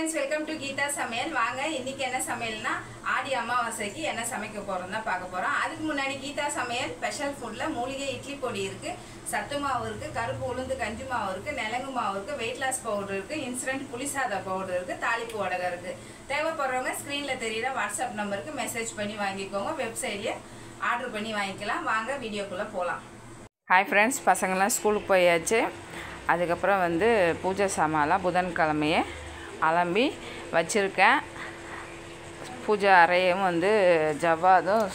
friends, welcome to Geeta சமையல். வாங்க இன்னைக்கு என்ன சமையல்னா ஆடி அமாவாசைக்கு என்ன சமைக்க போறோம்னா பார்க்க போறோம். அதுக்கு முன்னாடி கீதா சமையல் ஸ்பெஷல் ஃபுட்ல மூலிகை இட்லி பொடி இருக்கு, சத்து மாவு இருக்கு, கருப்பு உளுந்து கஞ்சி மாவு இருக்கு, நெலங்கு மாவு இருக்கு, வெயிட் லாஸ் பவுடர் இருக்கு, இன்ஸ்டன்ட் புளிசாதா பவுடர் இருக்கு, தாளிப்பு வடகம் இருக்கு. தேவைப்படுறவங்க ஸ்கிரீன்ல தெரியுற வாட்ஸ்அப் நம்பருக்கு மெசேஜ் பண்ணி வாங்கிக்கோங்க. வெப்சைட்லயே ஆர்டர் பண்ணி வாங்கிக்கலாம். வாங்க வீடியோக்குள்ள போலாம். ஹாய் ஃப்ரெண்ட்ஸ், பசங்களாம் ஸ்கூலுக்கு போயாச்சு. அதுக்கப்புறம் பூஜை சாமான்லாம் புதன்கிழமையே அலம்பி வச்சுருக்கேன். பூஜை அறையும் ஜவ்வாதும்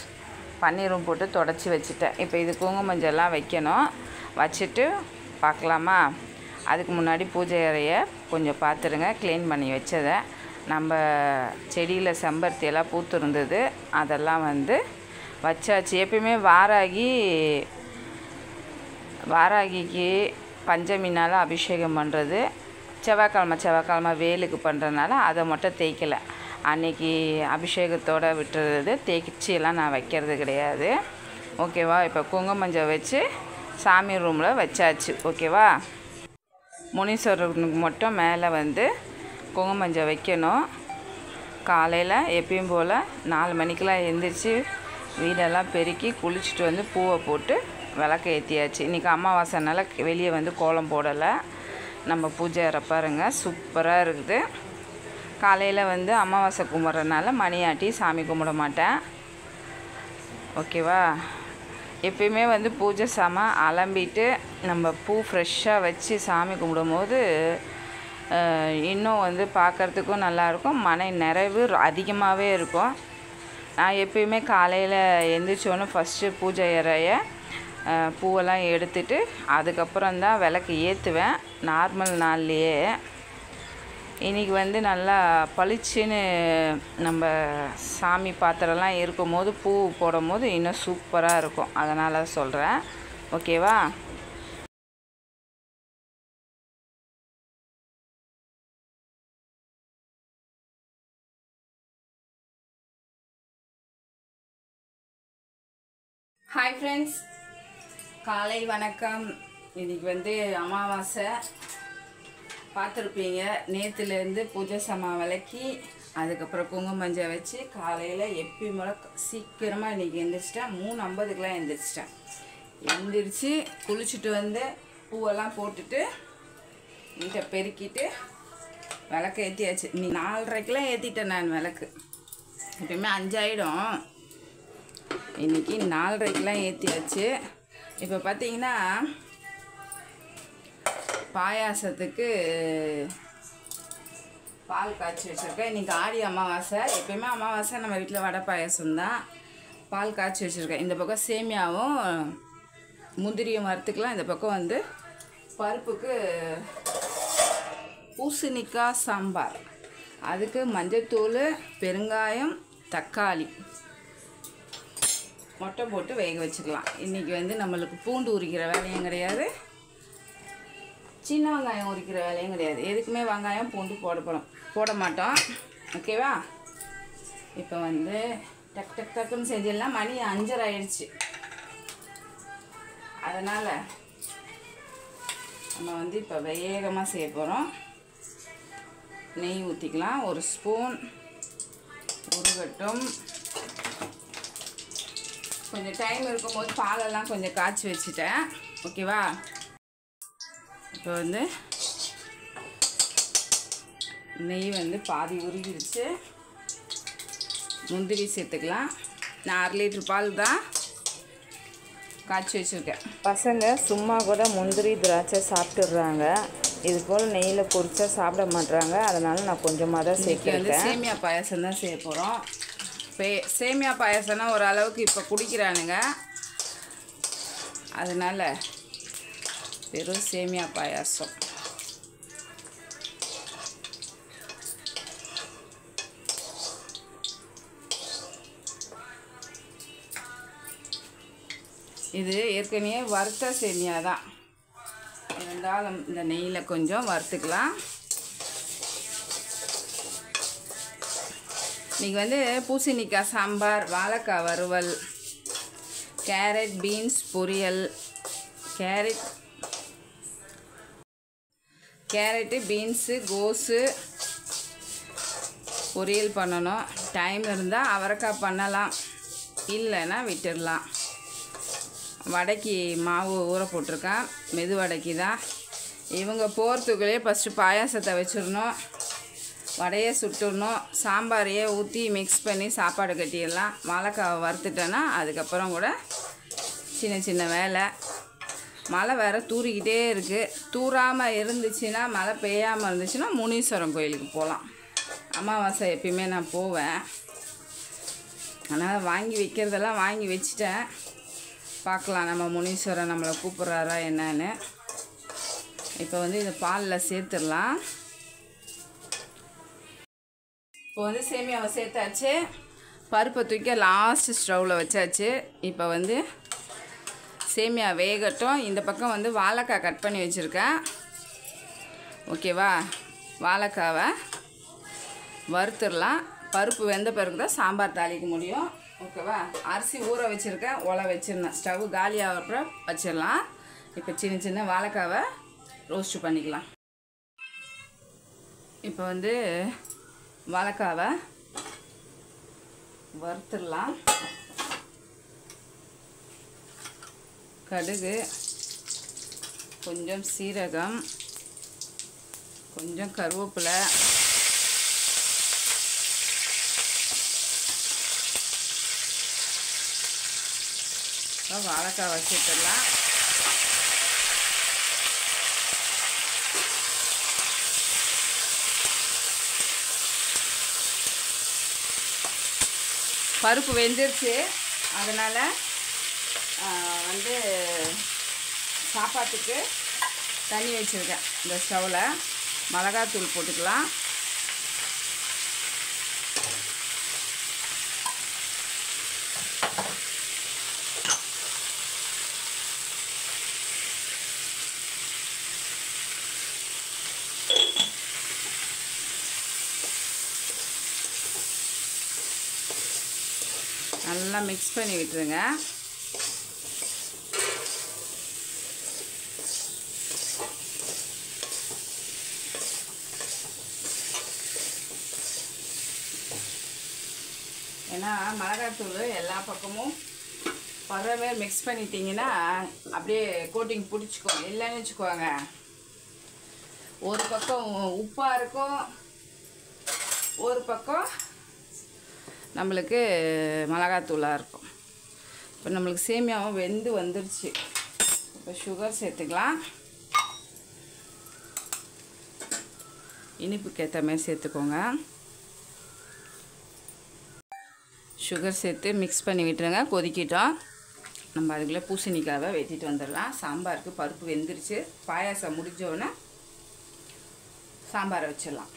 பன்னீரும் போட்டு தொடச்சி வச்சுட்டேன். இப்போ இது குங்குமஞ்சள்லாம் வைக்கணும். வச்சுட்டு பார்க்கலாமா? அதுக்கு முன்னாடி பூஜை அறையை கொஞ்சம் பார்த்துருங்க. க்ளீன் பண்ணி வச்சதை நம்ம செடியில் செம்பருத்தியெல்லாம் பூத்துருந்தது, அதெல்லாம் வச்சாச்சு. எப்பயுமே வாராகிக்கு பஞ்சமினால் அபிஷேகம் பண்ணுறது செவ்வாய்க்கிழமை வேலுக்கு பண்ணுறதுனால அதை மட்டும் தேய்க்கலை. அன்றைக்கி அபிஷேகத்தோடு விட்டுறது, தேய்ச்சியெல்லாம் நான் வைக்கிறது கிடையாது. ஓகேவா? இப்போ குங்குமஞ்சள் வச்சு சாமி ரூமில் வச்சாச்சு. ஓகேவா? முனீஸ்வரனுக்கு மட்டும் மேலே குங்குமஞ்சள் வைக்கணும். காலையில் எப்பயும் போல் 4 மணிக்கெலாம் எழுந்திரிச்சு வீடெல்லாம் பெருக்கி குளிச்சுட்டு பூவை போட்டு விளக்கு ஏற்றியாச்சு. இன்றைக்கி அமாவாசைனால வெளியே கோலம் போடலை. நம்ம பூஜை அறை பாருங்க, சூப்பராக இருக்குது. காலையில் அமாவாசை கும்பிட்றதுனால மணியாட்டி சாமி கும்பிட மாட்டேன். ஓகேவா? எப்பயுமே பூஜை சாமான் அலம்பிட்டு நம்ம பூ ஃப்ரெஷ்ஷாக வச்சு சாமி கும்பிடும்போது இன்னும் பார்க்குறதுக்கும் நல்லாயிருக்கும், மன நிறைவு அதிகமாகவே இருக்கும். நான் எப்பயுமே காலையில் எழுந்திரிச்சோன்னு ஃபஸ்ட்டு பூஜை அறையை பூவெல்லாம் எடுத்துட்டு அதுக்கப்புறம் தான் விளக்கு ஏற்றுவேன். நார்மல் நாள்லையே இன்றைக்கி நல்லா பளிச்சுன்னு நம்ம சாமி பாத்திரம்லாம் இருக்கும்போது பூ போடும் போது இன்னும் சூப்பராக இருக்கும். அதனால் சொல்கிறேன். ஓகேவா? ஹாய் ஃப்ரெண்ட்ஸ், காலை வணக்கம். இன்றைக்கி அமாவாசை பார்த்துருப்பீங்க. நேற்றுலேருந்து பூஜை சாமான் விளக்கி அதுக்கப்புறம் குங்குமஞ்சள் வச்சு காலையில் எப்பயும் போல சீக்கிரமாக இன்றைக்கி எழுந்திரிச்சிட்டேன். 3:50க்கெலாம் எழுந்திரிச்சிட்டேன். எழுந்திரிச்சு குளிச்சுட்டு பூவெல்லாம் போட்டுட்டு வீட்டை பெருக்கிட்டு விளக்கு ஏற்றியாச்சு. நீ 4:30க்கெலாம் ஏற்றிட்டேன் நான் விளக்கு. எப்பயுமே 5 ஆகிடும். இன்றைக்கி 4:30க்கெலாம் ஏற்றியாச்சு. இப்போ பார்த்தீங்கன்னா பாயாசத்துக்கு பால் காய்ச்சி வச்சுருக்கேன். இன்றைக்கி ஆடி அமாவாசை. எப்பயுமே அமாவாசை நம்ம வீட்டில் வடை பாயாசம்தான். பால் காய்ச்சி வச்சுருக்கேன். இந்த பக்கம் சேமியாவும் முந்திரியும் வறுத்துக்கலாம். இந்த பக்கம் பருப்புக்கு பூசணிக்காய் சாம்பார். அதுக்கு மஞ்சத்தூள், பெருங்காயம், தக்காளி மட்டும் போட்டு வேக வச்சுக்கலாம். இன்றைக்கி நம்மளுக்கு பூண்டு உரிக்கிற வேலையும் கிடையாது, சின்ன வெங்காயம் உரிக்கிற வேலையும் கிடையாது. எதுக்குமே வெங்காயம் பூண்டு போட மாட்டோம். ஓகேவா? இப்போ டக் டக் டக்குன்னு செஞ்சிடலாம். மணி 5:30 ஆயிடுச்சு. அதனால் நம்ம இப்போ வேகமாக செய்ய போகிறோம். நெய் ஊற்றிக்கலாம். 1 ஸ்பூன் உருகட்டும். கொஞ்சம் டைம் இருக்கும்போது பாலெல்லாம் கொஞ்சம் காய்ச்சி வச்சுட்டேன். ஓகேவா? இப்போ நெய் பாதி உருகிடுச்சு. முந்திரி சேர்த்துக்கலாம். நான் 1/2 லிட்டர் பால் தான் காய்ச்சி வச்சுருக்கேன். பசங்க சும்மா கூட முந்திரி திராட்சை சாப்பிட்டுடுறாங்க. இது போல் நெய்யில் பொரிச்சா சாப்பிட மாட்டுறாங்க. அதனால் நான் கொஞ்சமாக தான் சேர்க்கிறேன். சேமியா பாயாசம் தான் செய்ய போகிறோம். சேமியா பாயாசம்னா ஓரளவுக்கு இப்போ குடிக்கிறானுங்க. அதனால் வெறும் சேமியா பாயாசம். இது ஏற்கனவே வறுத்த சேமியா தான் இருந்தாலும் இந்த நெய்யில் கொஞ்சம் வறுத்துக்கலாம். இன்றைக்கி பூசணிக்காய் சாம்பார், வாழைக்காய் வறுவல், கேரட் பீன்ஸ் பொரியல், கேரட்டு பீன்ஸு கோஸு பொரியல் பண்ணணும். டைம் இருந்தால் அவரைக்காய் பண்ணலாம், இல்லைன்னா விட்டுடலாம். வடைக்கு மாவு ஊற போட்டிருக்கேன், மெது வடைக்கு தான். இவங்க போகிறதுக்குள்ளே ஃபஸ்ட்டு பாயாசத்தை வச்சிடணும், வடையை சுட்டுடணும், சாம்பாரையே ஊற்றி மிக்ஸ் பண்ணி சாப்பாடு கட்டிடலாம். வாழைக்காவை வறுத்துட்டேன்னா அதுக்கப்புறம் கூட சின்ன சின்ன வேலை. மழை வேறு தூறிக்கிட்டே இருக்குது. தூறாமல் இருந்துச்சுன்னா, மழை பெய்யாமல் இருந்துச்சுன்னா முனீஸ்வரன் கோயிலுக்கு போகலாம். அமாவாசை எப்பயுமே நான் போவேன். அதனால் வாங்கி வைக்கிறதெல்லாம் வாங்கி வச்சுட்டேன். பார்க்கலாம் நம்ம முனீஸ்வரன் நம்மளை கூப்பிட்றாரா என்னன்னு. இப்போ வந்து இதை பாலில் சேர்த்துடலாம். இப்போ வந்து சேமியாவை சேர்த்தாச்சு, பருப்பை தூக்கி லாஸ்ட் ஸ்டவ்வில் வச்சாச்சு. இப்போ வந்து சேமியா வேகட்டும். இந்த பக்கம் வந்து வாழைக்காய் கட் பண்ணி வச்சுருக்கேன். ஓகேவா, வாழைக்காவை வறுத்துடலாம். பருப்பு வெந்த பிறகு தான் சாம்பார் தாளிக்க முடியும். ஓகேவா, அரிசி ஊற வச்சுருக்கேன், ஒலை வச்சிருந்தேன். ஸ்டவ் காலியாகிறப்ப வச்சிடலாம். இப்போ சின்ன சின்ன வாழைக்காவை ரோஸ்ட்டு பண்ணிக்கலாம். இப்போ வந்து வாழைக்காவை வறுத்துடலாம். கடுகு, கொஞ்சம் சீரகம், கொஞ்சம் கருவேப்பிலை, வாழைக்காய் வச்சுட்டுலாம். பருப்பு வெந்துருச்சு, அதனால் வந்து சாப்பாட்டுக்கு தண்ணி வச்சுருக்கேன். இந்த ஸ்டவ்வில் மிளகாத்தூள் போட்டுக்கலாம். நல்லா மிக்ஸ் பண்ணி விட்டுருங்க. ஏன்னா மிளகாத்தூள் எல்லா பக்கமும் பரவே மிக்ஸ் பண்ணிட்டீங்கன்னா அப்படியே கோட்டிங் பிடிச்சிக்கும். இல்லைன்னு வச்சுக்கோங்க, ஒரு பக்கம் உப்பாக இருக்கும், ஒரு பக்கம் நம்மளுக்கு மிளகாத்தூளாக இருக்கும். இப்போ நம்மளுக்கு சேமியாவும் வெந்து வந்துருச்சு. இப்போ சுகர் சேர்த்துக்கலாம். இனிப்புக்கு ஏற்ற மாதிரி சேர்த்துக்கோங்க. சுகர் சேர்த்து மிக்ஸ் பண்ணி விட்டுருங்க. கொதிக்கிட்டோம். நம்ம அதுக்குள்ளே பூசணிக்காவை வெட்டிட்டு வந்துடலாம். சாம்பாருக்கு பருப்பு வெந்துருச்சு. பாயாசம் முடிஞ்சோடனே சாம்பாரை வச்சிடலாம்.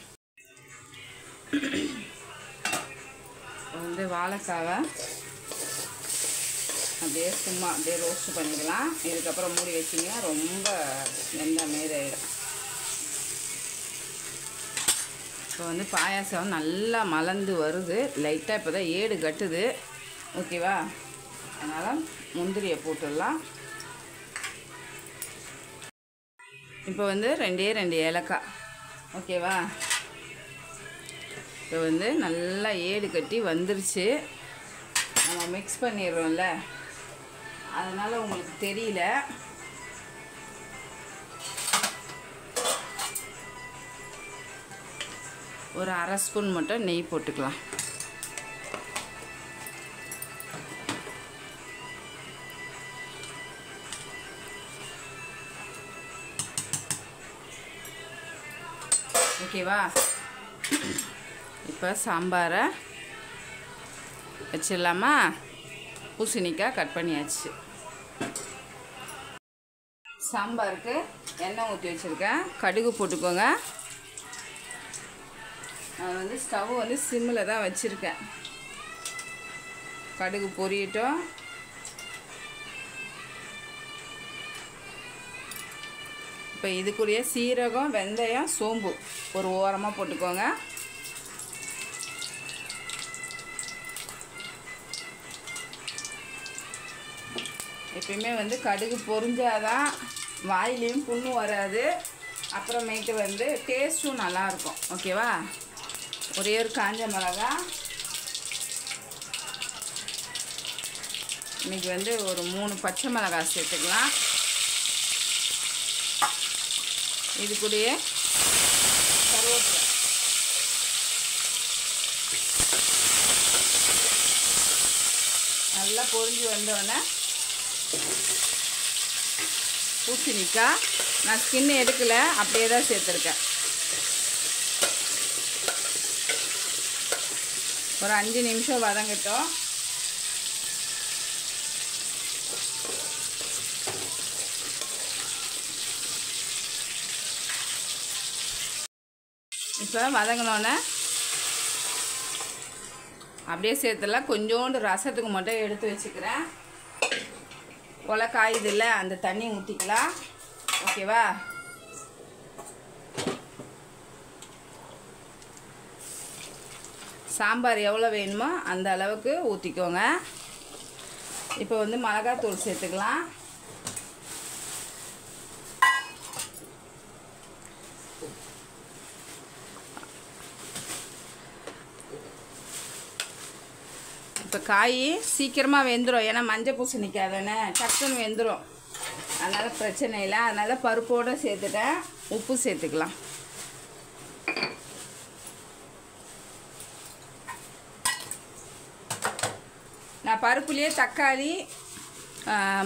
வந்து வாழைக்காவை அப்படியே சும்மா அப்படியே ரோஸ்ட் பண்ணிக்கலாம். இதுக்கப்புறம் மூடி வச்சிங்கன்னா ரொம்ப வெந்த மாரி ஆகிடும். இப்போ வந்து பாயாசம் நல்லா மலர்ந்து வருது. லைட்டாக இப்போ தான் ஏடு கட்டுது. ஓகேவா, அதனால் முந்திரியை போட்டுடலாம். இப்போ வந்து 2 ஏலக்காய். ஓகேவா, இப்போ வந்து நல்லா ஏடு கட்டி வந்துருச்சு. நம்ம மிக்ஸ் பண்ணிடுறோம்ல, அதனால் உங்களுக்கு தெரியல. ஒரு 1/2 ஸ்பூன் மட்டும் நெய் போட்டுக்கலாம். ஓகேவா, இப்போ சாம்பாரை வச்சிடலாமா. பூசணிக்காய் கட் பண்ணியாச்சு. சாம்பாருக்கு எண்ணெய் ஊற்றி வச்சுருக்கேன். கடுகு போட்டுக்கோங்க. நான் வந்து ஸ்டவ் வந்து சிம்மில் தான் வச்சுருக்கேன். கடுகு பொரியட்டும். இப்போ இதுக்குரிய சீரகம், வெந்தயம், சோம்பு ஒரு ஓரமாக போட்டுக்கோங்க. எப்பயுமே வந்து கடுகு பொரிஞ்சாதான் வாயிலையும் புண்ணு வராது. அப்புறமேட்டு வந்து டேஸ்ட்டும் நல்லாயிருக்கும். ஓகேவா, ஒரே ஒரு காஞ்ச மிளகா. இன்றைக்கி வந்து ஒரு 3 பச்சை மிளகாய் சேர்த்துக்கலாம். இது கூடயே கருவேப்பிலை. நல்லா பொரிஞ்சு வந்தோடனே பூசணிக்காய். நான் ஸ்கின் எடுக்கலை, அப்படியே தான் சேர்த்துருக்கேன். ஒரு 5 நிமிஷம் வதங்கட்டும். இப்போ வதங்கினோன்னே அப்படியே சேர்த்துலாம். கொஞ்சோண்டு ரசத்துக்கு மட்டும் எடுத்து வச்சுக்கிறேன். கொலை காயுதில்ல, அந்த தண்ணி ஊற்றிக்கலாம். ஓகேவா? சாம்பார் எவ்வளோ வேணுமோ அந்த அளவுக்கு ஊற்றிக்கோங்க. இப்போ வந்து மிளகாத்தூள் சேர்த்துக்கலாம். இப்போ காய் சீக்கிரமாக வெந்துடும். ஏன்னா மஞ்சள் பூசணிக்காய் தானே, டக்குன்னு வெந்துடும். அதனால் பிரச்சனை இல்லை. அதனால் பருப்போடு சேர்த்துட்டேன். உப்பு சேர்த்துக்கலாம். நான் பருப்புலேயே தக்காளி,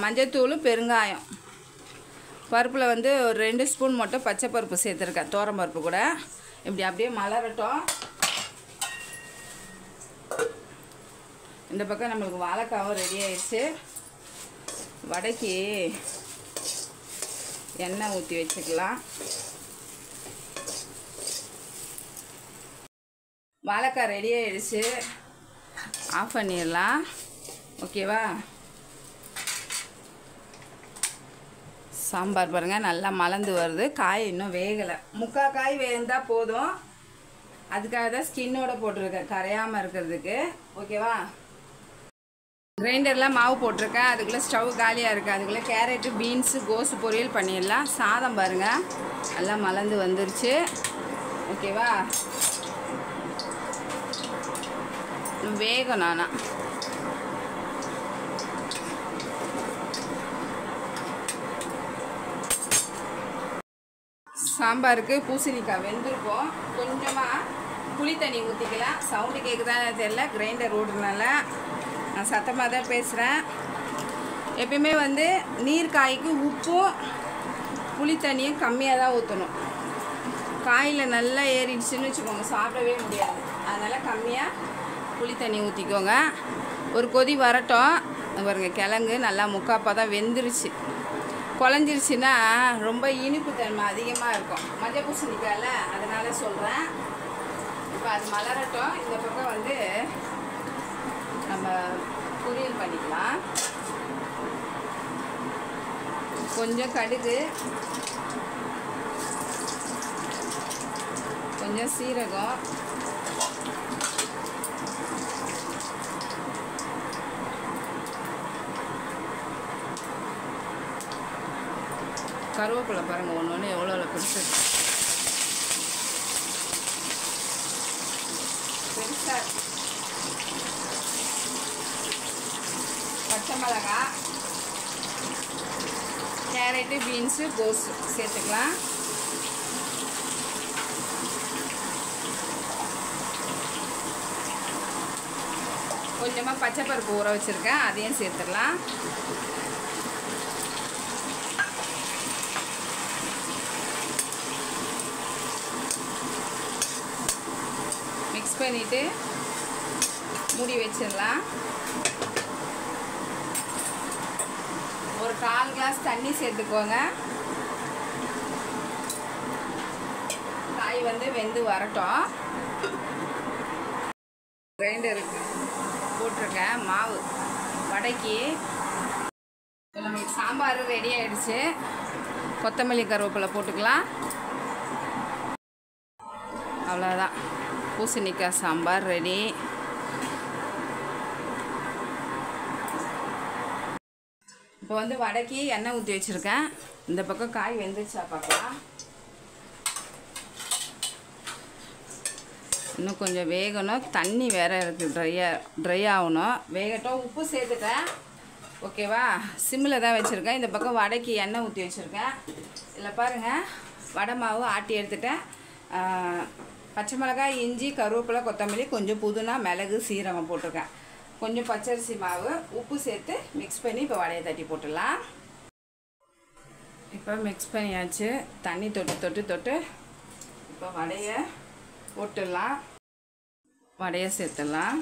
மஞ்சத்தூள், பெருங்காயம். பருப்பில் வந்து ஒரு 2 ஸ்பூன் மட்டும் பச்சை பருப்பு சேர்த்துருக்கேன், தோரம் பருப்பு கூட. இப்படி அப்படியே மலரட்டும். இந்த பக்கம் நம்மளுக்கு வாழைக்காவும் ரெடி ஆயிடுச்சு. வடைக்கு எண்ணெய் ஊற்றி வச்சுக்கலாம். வாழைக்காய் ரெடி ஆயிடுச்சு. ஆஃப் பண்ணிடலாம். ஓகேவா? சாம்பார் பாருங்கள் நல்லா மலர்ந்து வருது. காய் இன்னும் வேகலை. 3/4 காய் வேந்தால் போதும். அதுக்காக தான் ஸ்கின்னோட போட்டிருக்கேன், கரையாமல் இருக்கிறதுக்கு. ஓகேவா? கிரைண்டரில் மாவு போட்டிருக்கேன். அதுக்குள்ளே ஸ்டவ் காலியாக இருக்குது. அதுக்குள்ளே கேரட்டு, பீன்ஸு, கோஸு பொரியல் பண்ணிடலாம். சாதம் பாருங்கள் நல்லா மலர்ந்து வந்துருச்சு. ஓகேவா? வேகம் நானா சாம்பாருக்கு பூசணிக்காய் வெந்திருக்கும். கொஞ்சமாக புளி தண்ணி ஊற்றிக்கலாம். சவுண்டு கேட்குதானே தெரியல, கிரைண்டர் ஓடுறதுனால. நான் சத்தமாக தான் பேசுகிறேன். எப்பயுமே வந்து நீர் காய்க்கு உப்பும் புளி தண்ணியும் கம்மியாக தான் ஊற்றணும். காயில் நல்லா ஏறிடுச்சுன்னு வச்சுக்கோங்க, சாப்பிடவே முடியாது. அதனால் கம்மியாக புளி தண்ணி ஊற்றிக்கோங்க. ஒரு கொதி வரட்டும். பாருங்க, கிழங்கு நல்லா முக்காப்பாக தான் வெந்துருச்சு. குழஞ்சிருச்சுன்னா ரொம்ப இனிப்பு தன்மை அதிகமாக இருக்கும். மஞ்சள் பூசணிக்காயில் அதனால சொல்கிறேன். இப்போ அது மலரட்டும். இந்த பக்கம் வந்து நம்ம பொரியல் பண்ணிக்கலாம். கொஞ்சம் கடுகு, கொஞ்சம் சீரகம், கருவேப்பிலை பாருங்கள் ஒன்று எவ்வளோ பெருசு பெருசாக. பச்சை மிளகாய், கேரட்டு, பீன்ஸு, கோஸு சேர்த்துக்கலாம். கொஞ்சமாக பச்சை பருப்பு ஊற வச்சுருக்கேன், அதையும் சேர்த்துடலாம். மிக்ஸ் பண்ணிவிட்டு மூடி வச்சிடலாம். ஒரு 1/4 கிளாஸ் தண்ணி சேர்த்துக்கோங்க. காய் வந்து வெந்து வரட்டும். கிரைண்டருக்கு போட்டிருக்கேன் மாவு வடைக்கு. நம்மளுக்கு சாம்பார் ரெடி ஆகிடுச்சு. கொத்தமல்லி கருவேப்பிலை போட்டுக்கலாம். அவ்வளோதான், பூசணிக்காய் சாம்பார் ரெடி. இப்போ வந்து வடைக்கு எண்ணெய் ஊற்றி வச்சுருக்கேன். இந்த பக்கம் காய் வெந்துச்சா பார்க்கலாம். இன்னும் கொஞ்சம் வேகணும். தண்ணி வேறு இருக்குது, ட்ரை ஆகணும். வேகட்டும். உப்பு சேர்த்துட்டேன். ஓகேவா? சிம்மில் தான் வச்சுருக்கேன். இந்த பக்கம் வடைக்கு எண்ணெய் ஊற்றி வச்சுருக்கேன். இதில் பாருங்கள், வடை மாவு ஆட்டி எடுத்துட்டேன். பச்சை மிளகாய், இஞ்சி, கருவேப்பிலை, கொத்தமல்லி, கொஞ்சம் புதினா, மிளகு, சீரகம் போட்டிருக்கேன். கொஞ்சம் பச்சரிசி மாவு, உப்பு சேர்த்து மிக்ஸ் பண்ணி இப்போ வடையை தட்டி போட்டுடலாம். இப்போ மிக்ஸ் பண்ணியாச்சு. தண்ணி தொட்டு இப்போ வடையை போட்டுடலாம். வடையை சேர்த்துடலாம்.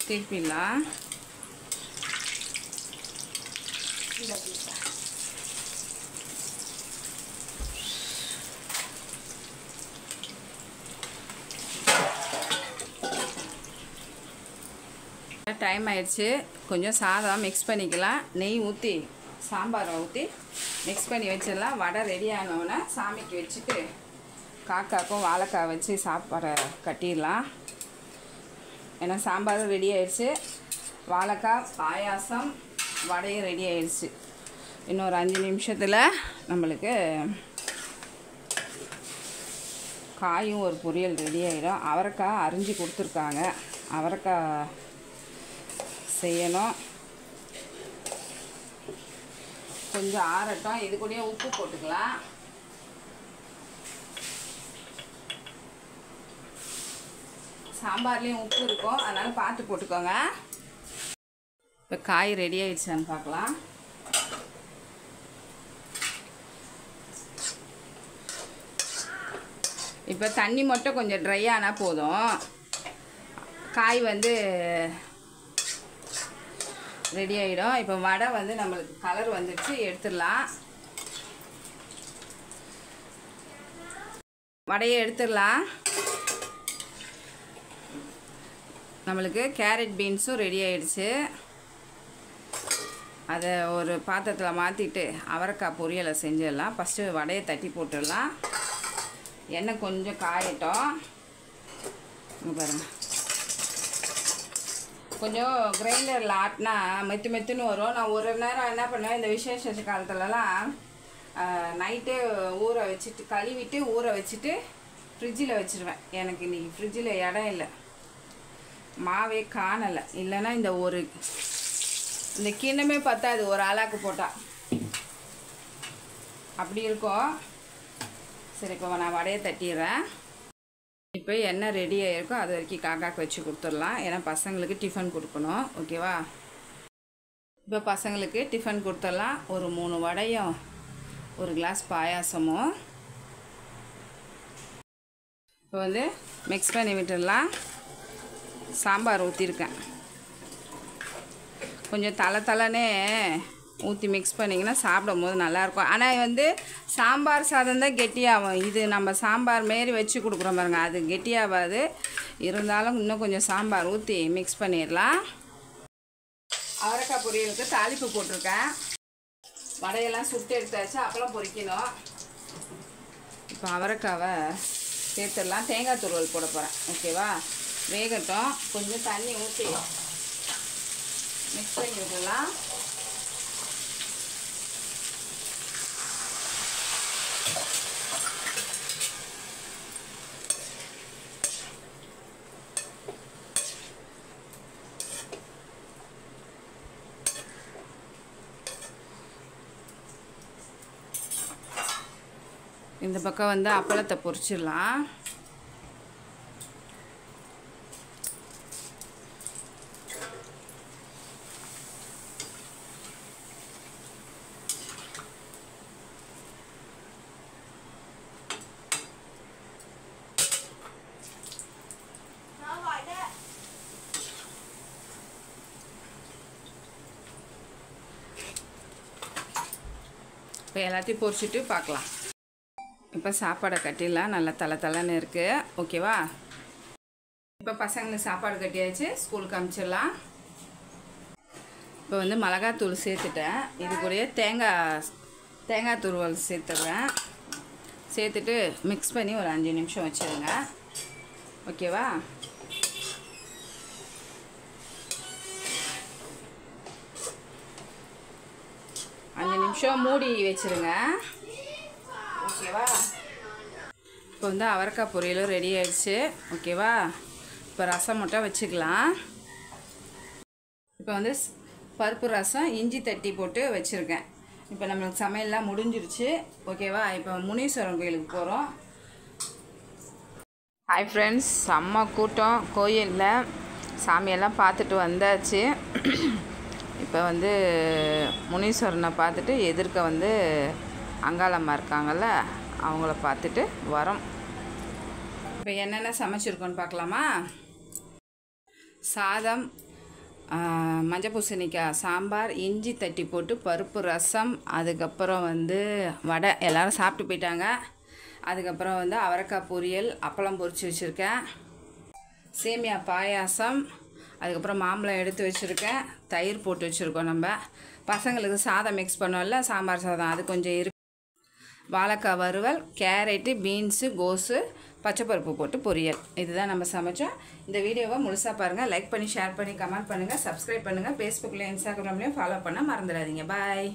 திருப்பிடலாம். டைம் ஆயிடுச்சு. கொஞ்சம் சாதம் மிக்ஸ் பண்ணிக்கலாம். நெய் ஊற்றி சாம்பாரை ஊற்றி மிக்ஸ் பண்ணி வச்சிடலாம். வடை ரெடி ஆனவுடனே சாமிக்கு வச்சுட்டு காக்காக்கும் வாழைக்காய் வச்சு சாப்பாடை கட்டிடலாம். ஏன்னா சாம்பாரும் ரெடி ஆயிடுச்சு, வாழைக்காய், பாயாசம், வடையும் ரெடி ஆயிடுச்சு. இன்னொரு 5 நிமிஷத்தில் நம்மளுக்கு காயும் ஒரு பொரியல் ரெடி ஆகிடும். அவரைக்காய் அரிஞ்சு கொடுத்துருக்காங்க. அவரைக்காய் செய்யணும். கொஞ்சம் ஆறட்டும். இது கூடயே உப்பு போட்டுக்கலாம். சாம்பார்லேயும் உப்பு இருக்கும், அதனால் பார்த்து போட்டுக்கோங்க. இப்போ காய் ரெடி ஆகிடுச்சான்னு பார்க்கலாம். இப்போ தண்ணி மட்டும் கொஞ்சம் ட்ரை ஆனால் போதும். காய் வந்து ரெடி ஆகிடும். இப்போ வடை வந்து நம்மளுக்கு கலர் வந்துடுச்சு, எடுத்துடலாம். வடையை எடுத்துடலாம். நம்மளுக்கு கேரட் பீன்ஸும் ரெடி ஆகிடுச்சு. அதை ஒரு பாத்திரத்தில் மாற்றிட்டு அவரைக்காய் பொரியலை செஞ்சிடலாம். ஃபஸ்ட்டு வடையை தட்டி போட்டுடலாம். எண்ணெய் கொஞ்சம் காயட்டும். இங்கே பாருங்கள், கொஞ்சம் கிரைண்டரில் ஆட்டினா மெத்துன்னு வரும். நான் ஒரு நேரம் என்ன பண்ணுவேன், இந்த விசேஷ காலத்துலலாம் நைட்டே ஊற வச்சுட்டு கழுவிட்டு ஊற வச்சுட்டு ஃப்ரிட்ஜில் வச்சுருவேன். எனக்கு இன்றைக்கி ஃப்ரிட்ஜில் இடம் இல்லை, மாவே காணலை. இல்லைன்னா இந்த கிண்ணமே பத்தாது ஒரு ஆளாக்கு போட்டால், அப்படி இருக்கும். சரி, இப்போ நான் வடையை தட்டிடுறேன். இப்போ என்ன ரெடி ஆகிருக்கோ அது வரைக்கும் காக்காக்கு வச்சு கொடுத்துடலாம். ஏன்னா பசங்களுக்கு டிஃபன் கொடுக்கணும். ஓகேவா? இப்போ பசங்களுக்கு டிஃபன் கொடுத்துடலாம். ஒரு 3 வடையும் ஒரு கிளாஸ் பாயாசமும் இப்போ வந்து மிக்ஸ் பண்ணி விட்டுடலாம். சாம்பார் ஊற்றிருக்கேன். கொஞ்சம் தலை ஊற்றி மிக்ஸ் பண்ணிங்கன்னா சாப்பிடும் போது நல்லாயிருக்கும். ஆனால் வந்து சாம்பார் சாதம் தான் கெட்டியாகும். இது நம்ம சாம்பார் மாரி வச்சு கொடுக்குறோம் பாருங்க, அது கெட்டியாகாது. இருந்தாலும் இன்னும் கொஞ்சம் சாம்பார் ஊற்றி மிக்ஸ் பண்ணிடலாம். அவரைக்காய் பொரியலுக்கு தாளிப்பு போட்டிருக்கேன். வடையெல்லாம் சுட்டு எடுத்தாச்சு, அப்பளம் பொரிக்கணும். இப்போ அவரைக்காவை சேர்த்துடலாம். தேங்காய் துருவல் போட போகிறேன். ஓகேவா? வேகட்டும். கொஞ்சம் தண்ணி ஊற்றி மிக்ஸ் பண்ணி விடலாம். இந்த பக்கம் வந்து அப்பளத்தை பொரிச்சிடலாம். இப்போ எல்லாத்தையும் பொரிச்சிட்டு பார்க்கலாம். இப்போ சாப்பாடை கட்டிடலாம். நல்லா தலை இருக்குது. ஓகேவா? இப்போ பசங்களுக்கு சாப்பாடு கட்டியாச்சு, ஸ்கூலுக்கு அனுப்பிச்சிடலாம். இப்போ வந்து மிளகாத்தூள் சேர்த்துட்டேன். இது கூடயே தேங்காய் துருவல் சேர்த்துடுறேன். சேர்த்துட்டு மிக்ஸ் பண்ணி ஒரு 5 நிமிஷம் வச்சுருங்க. ஓகேவா? 5 நிமிஷம் மூடி வச்சுருங்க. ஓகேவா? இப்போ வந்து அவரைக்காய் பொரியலும் ரெடி ஆயிடுச்சு. ஓகேவா? இப்போ ரசம் மட்டும் வச்சுக்கலாம். இப்போ வந்து பருப்பு ரசம் இஞ்சி தட்டி போட்டு வச்சுருக்கேன். இப்போ நம்மளுக்கு சமையல்லாம் முடிஞ்சிருச்சு. ஓகேவா? இப்போ முனீஸ்வரன் கோயிலுக்கு போகிறோம். ஹாய் ஃப்ரெண்ட்ஸ், செம்ம கூட்டம் கோயிலில். சாமியெல்லாம் பார்த்துட்டு வந்தாச்சு. இப்போ வந்து முனீஸ்வரனை பார்த்துட்டு எதிர்க்க வந்து அங்காளம்மா இருக்காங்கள்ல, அவங்கள பார்த்துட்டு வரோம். இப்போ என்னென்ன சமைச்சிருக்கோன்னு பார்க்கலாமா? சாதம், மஞ்சள் பூசணிக்காய் சாம்பார், இஞ்சி தட்டி போட்டு பருப்பு ரசம், அதுக்கப்புறம் வந்து வடை, எல்லோரும் சாப்பிட்டு போயிட்டாங்க. அதுக்கப்புறம் வந்து அவரைக்காய் பொரியல், அப்பளம் பொரிச்சு வச்சுருக்கேன், சேமியா பாயாசம், அதுக்கப்புறம் மாம்பழம் எடுத்து வச்சுருக்கேன், தயிர் போட்டு வச்சுருக்கோம். நம்ம பசங்களுக்கு சாதம் மிக்ஸ் பண்ணோம்ல, சாம்பார் சாதம், அது கொஞ்சம் இருக்கு. வாழைக்காய் வறுவல், கேரட்டு, பீன்ஸு, கோஸு, பச்சைப்பருப்பு போட்டு பொரியல். இதுதான் நம்ம சமைச்சோம். இந்த வீடியோவை முழுசாக பாருங்கள். லைக் பண்ணி, ஷேர் பண்ணி, கமெண்ட் பண்ணுங்கள், சப்ஸ்கிரைப் பண்ணுங்கள். ஃபேஸ்புக்கில், இன்ஸ்டாகிராம்லேயும் ஃபாலோ பண்ண மறந்துடாதீங்க. பாய்.